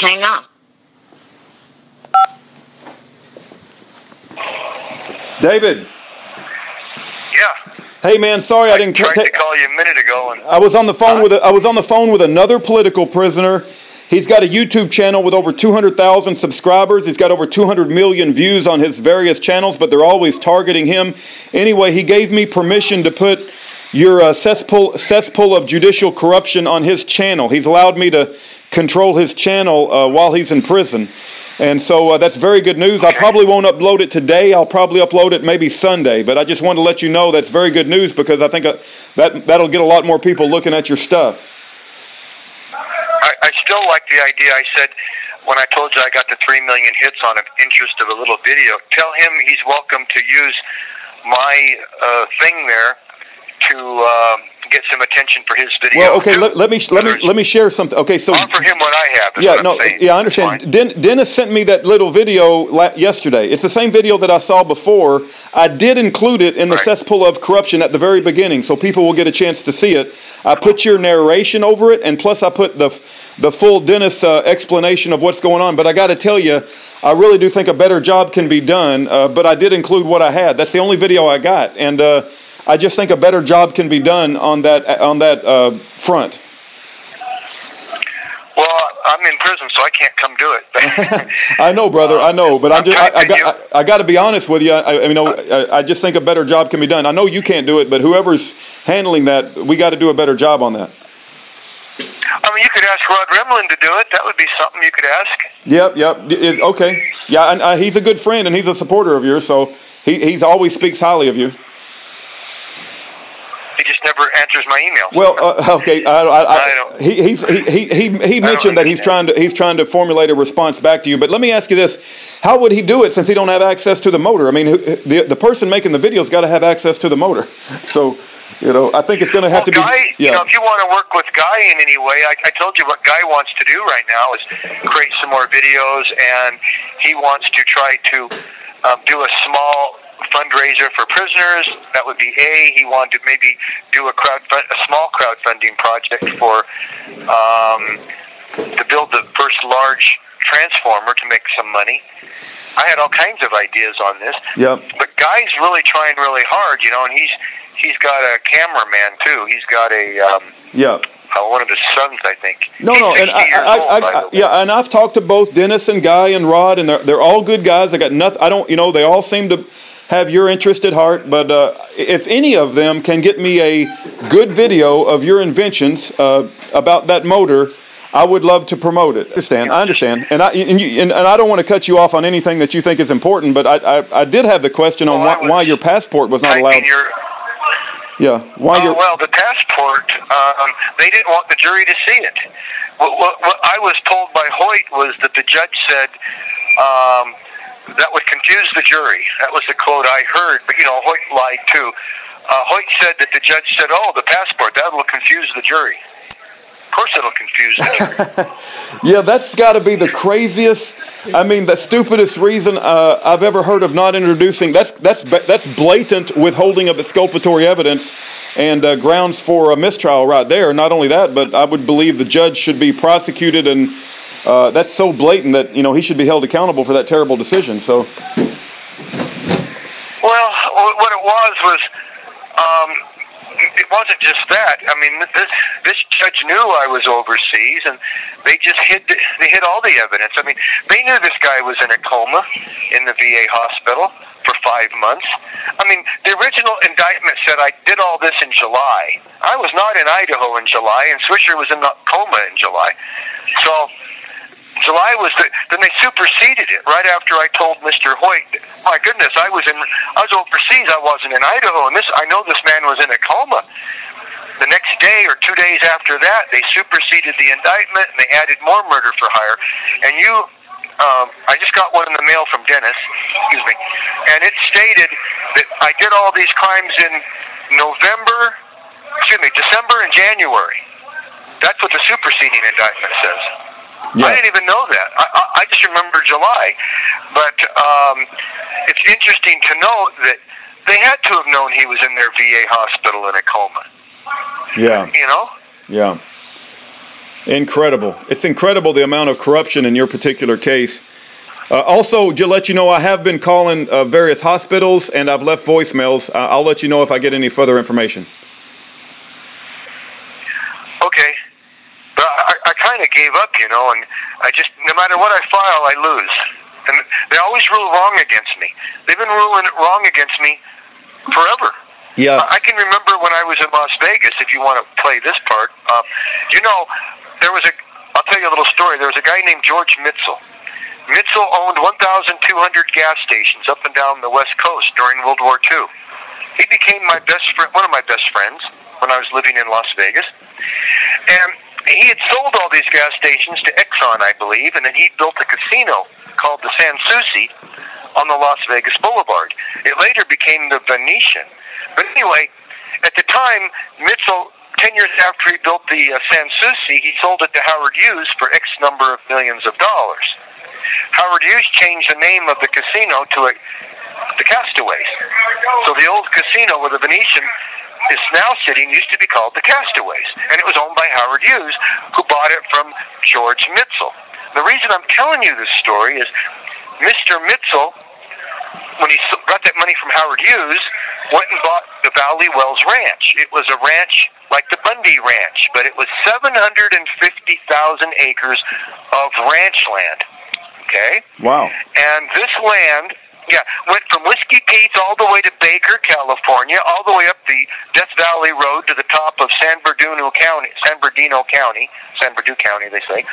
hang up. David. Yeah. Hey man, sorry I didn't tried to call you a minute ago. And I was on the phone with another political prisoner. He's got a YouTube channel with over 200,000 subscribers. He's got over 200 million views on his various channels, but they're always targeting him. Anyway, he gave me permission to put your cesspool of judicial corruption on his channel. He's allowed me to control his channel while he's in prison. And so that's very good news. I probably won't upload it today. I'll probably upload it maybe Sunday. But I just wanted to let you know that's very good news, because I think that'll get a lot more people looking at your stuff. I still like the idea. I said, when I told you I got the 3 million hits on an interest of a little video, tell him he's welcome to use my thing there to get some attention for his video. Well, okay, let me share something. Okay, so offer him what I have. Yeah, no, yeah, I understand. Dennis sent me that little video yesterday. It's the same video that I saw before. I did include it in the cesspool of corruption at the very beginning, so people will get a chance to see it. I put your narration over it, and plus I put the full Dennis explanation of what's going on. But I got to tell you, I really do think a better job can be done. But I did include what I had. That's the only video I got, and I just think a better job can be done on that front. Well, I'm in prison, so I can't come do it. I know, brother. I know, but I got to be honest with you. I just think a better job can be done. I know you can't do it, but whoever's handling that, we got to do a better job on that. I mean, you could ask Rod Remlin to do it. That would be something you could ask. Yep. Okay. Yeah, and he's a good friend, and he's a supporter of yours, so he's always speaks highly of you. He just never answers my email. Well, okay. He mentioned that he's trying to formulate a response back to you. But let me ask you this: how would he do it since he don't have access to the motor? I mean, the person making the video's got to have access to the motor. So, I think it's going to have to be. Guy, yeah. If you want to work with Guy in any way, I told you what Guy wants to do right now is create some more videos, and he wants to try to do a small fundraiser for prisoners. That would be A. He wanted to maybe do a small crowdfunding project for to build the first large transformer to make some money. I had all kinds of ideas on this. Yep. But Guy's really trying really hard, and he's got a cameraman too. He's got a one of his sons, I think. No, and and I've talked to both Dennis and Guy and Rod, and they're all good guys. I got nothing. They all seem to have your interest at heart. But if any of them can get me a good video of your inventions about that motor, I would love to promote it. I understand, and I don't want to cut you off on anything that you think is important. But I did have the question on why your passport was not allowed. Yeah. Well, the passport, they didn't want the jury to see it. What I was told by Hoyt was that the judge said that would confuse the jury. That was the quote I heard, but Hoyt lied too. Hoyt said that the judge said, "Oh, the passport, that will confuse the jury." Of course it'll confuse the jury. Yeah, that's got to be the craziest, the stupidest reason I've ever heard of not introducing. That's blatant withholding of exculpatory evidence and grounds for a mistrial right there. Not only that, but I would believe the judge should be prosecuted, and that's so blatant that he should be held accountable for that terrible decision. So, well, what it was it wasn't just that. I mean, this judge knew I was overseas, and they just hid all the evidence. I mean, they knew this guy was in a coma in the VA hospital for 5 months. I mean, the original indictment said I did all this in July. I was not in Idaho in July, and Swisher was in a coma in July. So July was then they superseded it right after I told Mr. Hoyt, my goodness, I was overseas, I wasn't in Idaho, and I know this man was in a coma. The next day or 2 days after that, they superseded the indictment and they added more murder for hire. And I just got one in the mail from Dennis, and it stated that I did all these crimes in December and January. That's what the superseding indictment says. Yeah. I didn't even know that. I just remember July. But it's interesting to note that they had to have known he was in their VA hospital in a coma. Yeah. Yeah. Incredible. It's incredible the amount of corruption in your particular case. Also, to let you know, I have been calling various hospitals, and I've left voicemails. I'll let you know if I get any further information. Okay. But I kind of gave up, you know, and I just, no matter what I file, I lose. And they always rule wrong against me. They've been ruling wrong against me forever. Yeah. I can remember when I was in Las Vegas, if you want to play this part, you know, I'll tell you a little story. There was a guy named George Mitzel. Mitzel owned 1,200 gas stations up and down the West Coast during World War II. He became my best friend, one of my best friends, when I was living in Las Vegas. And he had sold all these gas stations to Exxon, I believe, and then he built a casino called the Sans Souci on the Las Vegas Boulevard. It later became the Venetian. But anyway, at the time, Mitzel, 10 years after he built the Sans Souci, he sold it to Howard Hughes for X number of millions of dollars. Howard Hughes changed the name of the casino to the Castaways. So the old casino where the Venetian is now sitting used to be called the Castaways, and it was owned by Howard Hughes, who bought it from George Mitzel. The reason I'm telling you this story is Mr. Mitzel, when he got that money from Howard Hughes, went and bought the Valley Wells Ranch. It was a ranch like the Bundy Ranch, but it was 750,000 acres of ranch land. Okay? Wow. And this land, went from Whiskey Pete's all the way to Baker, California, all the way up the Death Valley Road to the top of San Bernardino County, they say,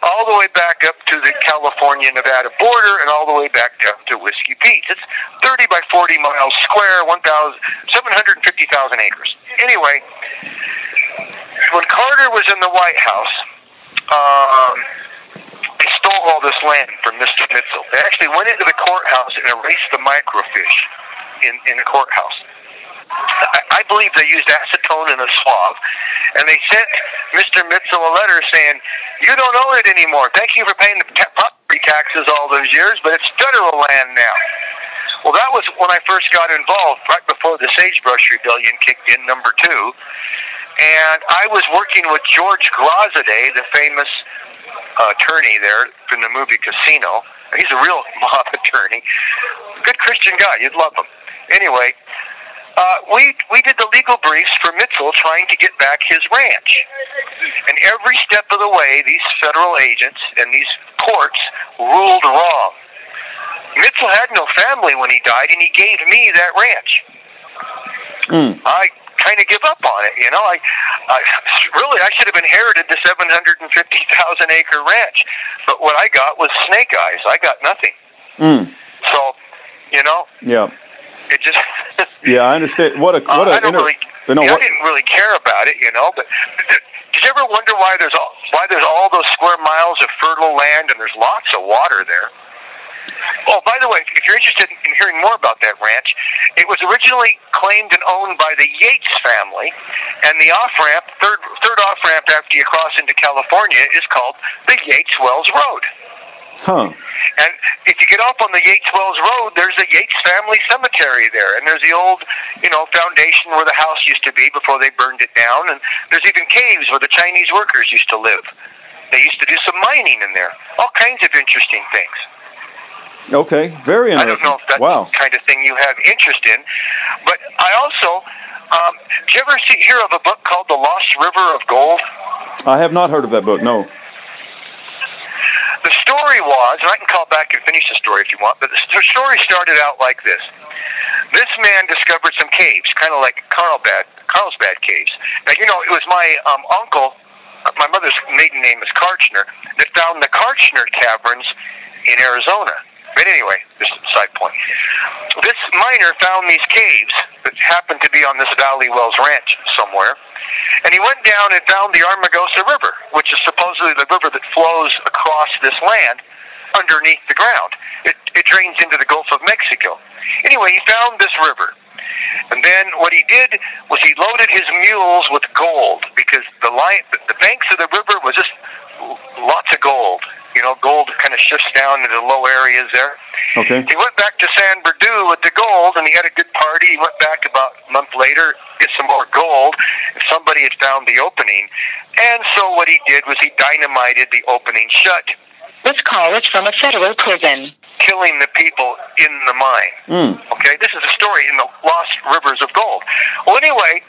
all the way back up to the California-Nevada border, and all the way back down to Whiskey Pete's. It's 30 by 40 miles square, 750,000 acres. Anyway, when Carter was in the White House, they stole all this land from Mr. Mitzel. They actually went into the courthouse and erased the microfiche in the courthouse. I believe they used acetone in a swab, and they sent Mr. Mitzel a letter saying, "You don't own it anymore. Thank you for paying the property taxes all those years, but it's federal land now." Well, that was when I first got involved, right before the Sagebrush Rebellion kicked in, number 2. And I was working with George Glazade, the famous attorney there from the movie Casino. He's a real mob attorney. Good Christian guy. You'd love him. Anyway, we did the legal briefs for Mitzel trying to get back his ranch. And every step of the way, these federal agents and these courts ruled wrong. Mitzel had no family when he died, and he gave me that ranch. I kind of give up on it, you know. I should have inherited the 750,000 acre ranch, but what I got was snake eyes. I got nothing. So, you know. Yeah. It just. Yeah, I understand. I didn't really care about it, you know. But did you ever wonder why there's all those square miles of fertile land and there's lots of water there? Oh, by the way, if you're interested in hearing more about that ranch, it was originally claimed and owned by the Yates family, and the off-ramp, third off-ramp after you cross into California, is called the Yates Wells Road. Huh. And if you get off on the Yates Wells Road, there's the Yates family cemetery there, and there's the old, foundation where the house used to be before they burned it down, and there's even caves where the Chinese workers used to live. They used to do some mining in there. All kinds of interesting things. Okay, very interesting. I don't know if that's the kind of thing you have interest in, but I also, did you ever hear of a book called The Lost River of Gold? I have not heard of that book, no. The story was, and I can call back and finish the story if you want, but the story started out like this. This man discovered some caves, kind of like Carlsbad caves. Now, it was my uncle, my mother's maiden name is Karchner, that found the Karchner Caverns in Arizona. But anyway, this is a side point. This miner found these caves that happened to be on this Valley Wells Ranch somewhere, and he went down and found the Armagosa River, which is supposedly the river that flows across this land underneath the ground. It drains into the Gulf of Mexico. Anyway, he found this river. And then what he did was he loaded his mules with gold, because the banks of the river was just lots of gold. You know, gold kind of shifts down into low areas there. Okay. He went back to San Bernardino with the gold, and he had a good party. He went back about a month later, get some more gold. Somebody had found the opening. And so what he did was he dynamited the opening shut. This call is from a federal prison. Killing the people in the mine. Okay, this is a story in the Lost Rivers of Gold. Well, anyway,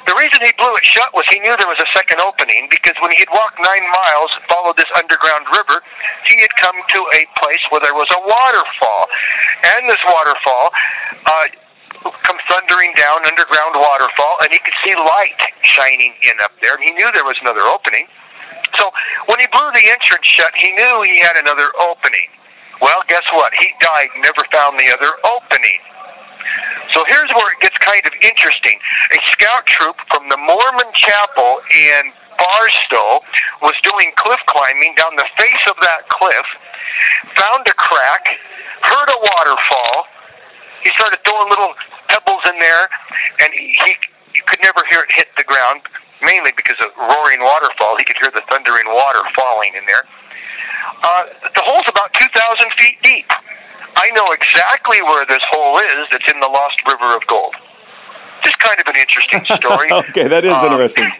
the reason he blew it shut was he knew there was a second opening, because when he had walked 9 miles, followed this underground river, he had come to a place where there was a waterfall. And this waterfall come thundering down, underground waterfall, and he could see light shining in up there, and he knew there was another opening. So when he blew the entrance shut, he knew he had another opening. Well, guess what? He died, never found the other opening. So here's where it gets kind of interesting. A scout troop from the Mormon Chapel in Barstow was doing cliff climbing down the face of that cliff, found a crack, heard a waterfall. He started throwing little pebbles in there, and he could never hear it hit the ground, mainly because of roaring waterfall. He could hear the thundering water falling in there. The hole's about 2,000 feet deep. I know exactly where this hole is that's in the Lost River of Gold. Just kind of an interesting story. Okay, that is interesting.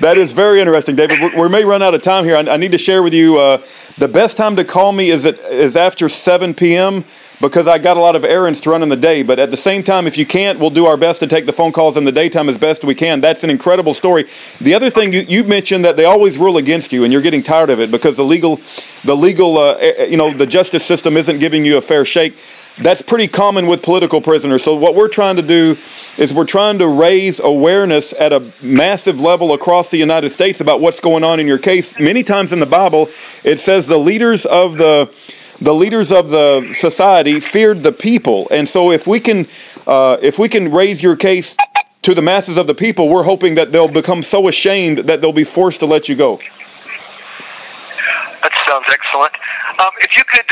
That is very interesting, David. We may run out of time here. I need to share with you the best time to call me is after 7 p.m. because I got a lot of errands to run in the day. But at the same time, if you can't, we'll do our best to take the phone calls in the daytime as best we can. That's an incredible story. The other thing, you mentioned that they always rule against you, and you're getting tired of it because the justice system isn't giving you a fair shake. That's pretty common with political prisoners. So what we're trying to do is we're trying to raise awareness at a massive level across the United States about what's going on in your case. Many times in the Bible, it says the leaders of the society feared the people. And so if we can raise your case to the masses of the people, we're hoping that they'll become so ashamed that they'll be forced to let you go. That sounds excellent. If you could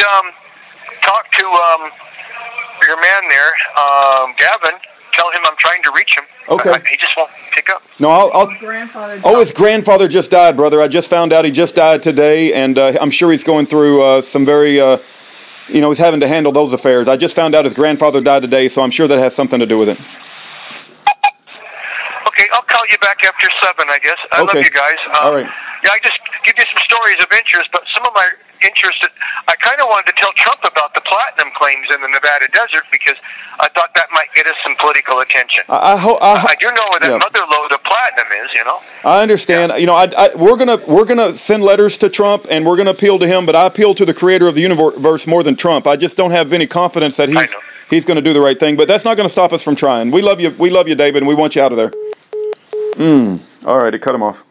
talk to your man there, Gavin, tell him I'm trying to reach him. Okay. He just won't pick up. No, His grandfather died. Oh, his grandfather just died, brother. I just found out he just died today, and I'm sure he's going through some very, he's having to handle those affairs. I just found out his grandfather died today, so I'm sure that has something to do with it. Okay, I'll call you back after 7, I guess. I love you guys. All right. Yeah, I just give you some stories of interest, but some of my interest, I kind of wanted to tell Trump about the platinum claims in the Nevada desert because I thought that might get us some political attention. I do know where that mother lode of platinum is, I understand. Yeah. We're gonna send letters to Trump and we're gonna appeal to him, but I appeal to the creator of the universe more than Trump. I just don't have any confidence that he's going to do the right thing. But that's not going to stop us from trying. We love you, David, and we want you out of there. All right, it cut him off.